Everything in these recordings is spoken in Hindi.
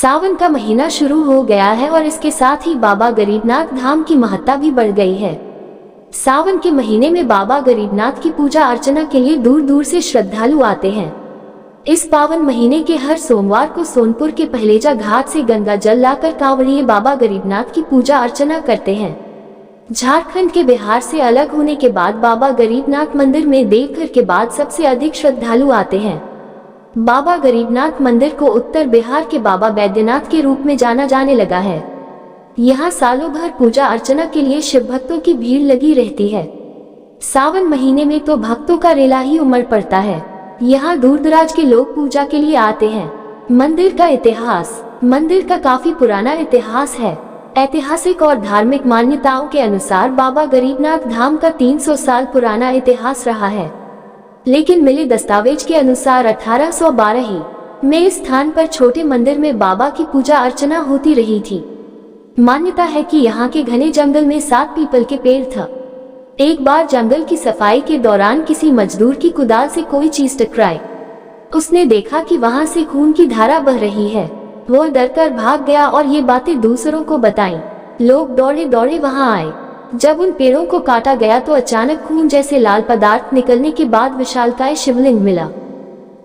सावन का महीना शुरू हो गया है और इसके साथ ही बाबा गरीबनाथ धाम की महत्ता भी बढ़ गई है। सावन के महीने में बाबा गरीबनाथ की पूजा अर्चना के लिए दूर दूर से श्रद्धालु आते हैं। इस पावन महीने के हर सोमवार को सोनपुर के पहलेजा घाट से गंगा जल लाकर कांवड़िए बाबा गरीबनाथ की पूजा अर्चना करते हैं। झारखंड के बिहार से अलग होने के बाद बाबा गरीबनाथ मंदिर में देवघर के बाद सबसे अधिक श्रद्धालु आते हैं। बाबा गरीबनाथ मंदिर को उत्तर बिहार के बाबा बैद्यनाथ के रूप में जाना जाने लगा है। यहाँ सालों भर पूजा अर्चना के लिए शिव भक्तों की भीड़ लगी रहती है। सावन महीने में तो भक्तों का रेला ही उमड़ पड़ता है। यहाँ दूर दराज के लोग पूजा के लिए आते हैं। मंदिर का इतिहास। मंदिर का काफी पुराना इतिहास है। ऐतिहासिक और धार्मिक मान्यताओं के अनुसार बाबा गरीबनाथ धाम का 300 साल पुराना इतिहास रहा है, लेकिन मिले दस्तावेज के अनुसार 1812 में इस स्थान पर छोटे मंदिर में बाबा की पूजा अर्चना होती रही थी। मान्यता है कि यहाँ के घने जंगल में 7 पीपल के पेड़ था। एक बार जंगल की सफाई के दौरान किसी मजदूर की कुदाल से कोई चीज टकराई। उसने देखा कि वहाँ से खून की धारा बह रही है। वो डरकर भाग गया और ये बातें दूसरों को बताईं। लोग दौड़े दौड़े वहाँ आए। जब उन पेड़ों को काटा गया तो अचानक खून जैसे लाल पदार्थ निकलने के बाद विशालकाय शिवलिंग मिला।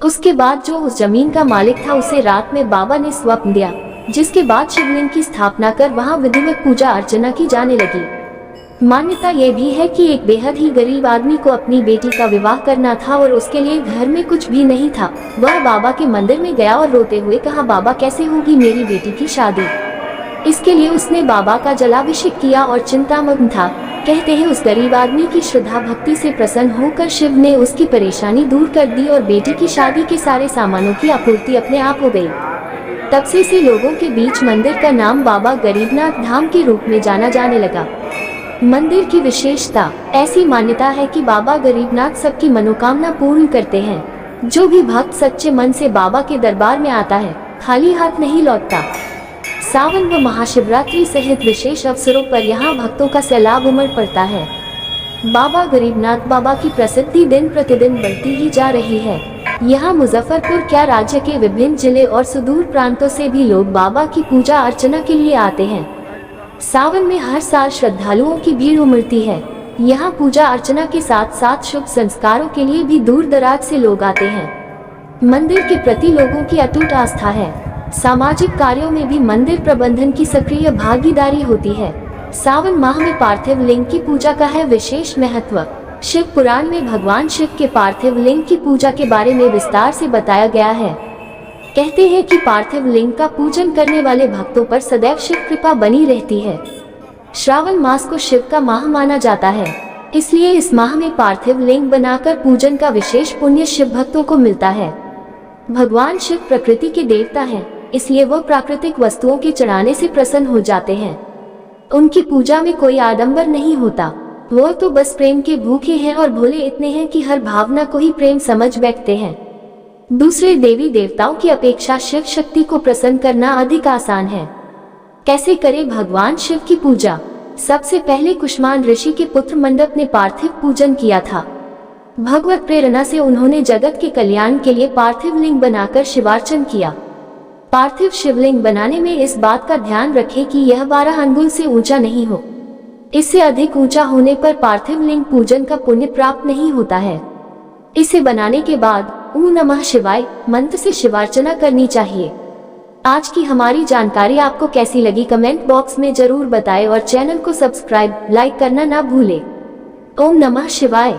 उसके बाद जो उस जमीन का मालिक था उसे रात में बाबा ने स्वप्न दिया, जिसके बाद शिवलिंग की स्थापना कर वहां विधिवत पूजा अर्चना की जाने लगी। मान्यता यह भी है कि एक बेहद ही गरीब आदमी को अपनी बेटी का विवाह करना था और उसके लिए घर में कुछ भी नहीं था। वह बाबा के मंदिर में गया और रोते हुए कहा, बाबा कैसे होगी मेरी बेटी की शादी। इसके लिए उसने बाबा का जलाभिषेक किया और चिंतामग्न था। कहते हैं उस गरीब आदमी की श्रद्धा भक्ति से प्रसन्न होकर शिव ने उसकी परेशानी दूर कर दी और बेटी की शादी के सारे सामानों की आपूर्ति अपने आप हो गई। तब से लोगों के बीच मंदिर का नाम बाबा गरीबनाथ धाम के रूप में जाना जाने लगा। मंदिर की विशेषता। ऐसी मान्यता है कि बाबा गरीबनाथ सबकी मनोकामना पूर्ण करते हैं। जो भी भक्त सच्चे मन से बाबा के दरबार में आता है खाली हाथ नहीं लौटता। सावन व महाशिवरात्रि सहित विशेष अवसरों पर यहाँ भक्तों का सैलाब उमड़ पड़ता है। बाबा गरीबनाथ बाबा की प्रसिद्धि दिन प्रतिदिन बढ़ती ही जा रही है। यहाँ मुजफ्फरपुर क्या राज्य के विभिन्न जिले और सुदूर प्रांतों से भी लोग बाबा की पूजा अर्चना के लिए आते हैं। सावन में हर साल श्रद्धालुओं की भीड़ उमड़ती है। यहाँ पूजा अर्चना के साथ साथ शुभ संस्कारों के लिए भी दूर दराज से लोग आते हैं। मंदिर के प्रति लोगों की अटूट आस्था है। सामाजिक कार्यों में भी मंदिर प्रबंधन की सक्रिय भागीदारी होती है। सावन माह में पार्थिव लिंग की पूजा का है विशेष महत्व। शिव पुराण में भगवान शिव के पार्थिव लिंग की पूजा के बारे में विस्तार से बताया गया है। कहते हैं कि पार्थिव लिंग का पूजन करने वाले भक्तों पर सदैव शिव कृपा बनी रहती है। श्रावण मास को शिव का माह माना जाता है, इसलिए इस माह में पार्थिव लिंग बनाकर पूजन का विशेष पुण्य शिव भक्तों को मिलता है। भगवान शिव प्रकृति के देवता हैं, इसलिए वह प्राकृतिक वस्तुओं के चढ़ाने से प्रसन्न हो जाते हैं। उनकी पूजा में कोई आडंबर नहीं होता। वो तो बस प्रेम के भूखे हैं और भोले इतने हैं कि हर भावना को ही प्रेम समझ बैठते हैं। दूसरे देवी देवताओं की अपेक्षा शिव शक्ति को प्रसन्न करना अधिक आसान है। कैसे करें भगवान शिव की पूजा? सबसे पहले कुष्मान ऋषि के पुत्र मंडप ने पार्थिव पूजन किया था। भगवत प्रेरणा से उन्होंने जगत के कल्याण के लिए पार्थिव लिंग बनाकर शिवार्चन किया। पार्थिव शिवलिंग बनाने में इस बात का ध्यान रखें कि यह 12 अंगुल से ऊंचा नहीं हो। इससे अधिक ऊंचा होने पर पार्थिव लिंग पूजन का पुण्य प्राप्त नहीं होता है। इसे बनाने के बाद ओम नमः शिवाय मंत्र से शिवार्चना करनी चाहिए। आज की हमारी जानकारी आपको कैसी लगी कमेंट बॉक्स में जरूर बताएं और चैनल को सब्सक्राइब लाइक करना ना भूलें। ओम नमः शिवाय।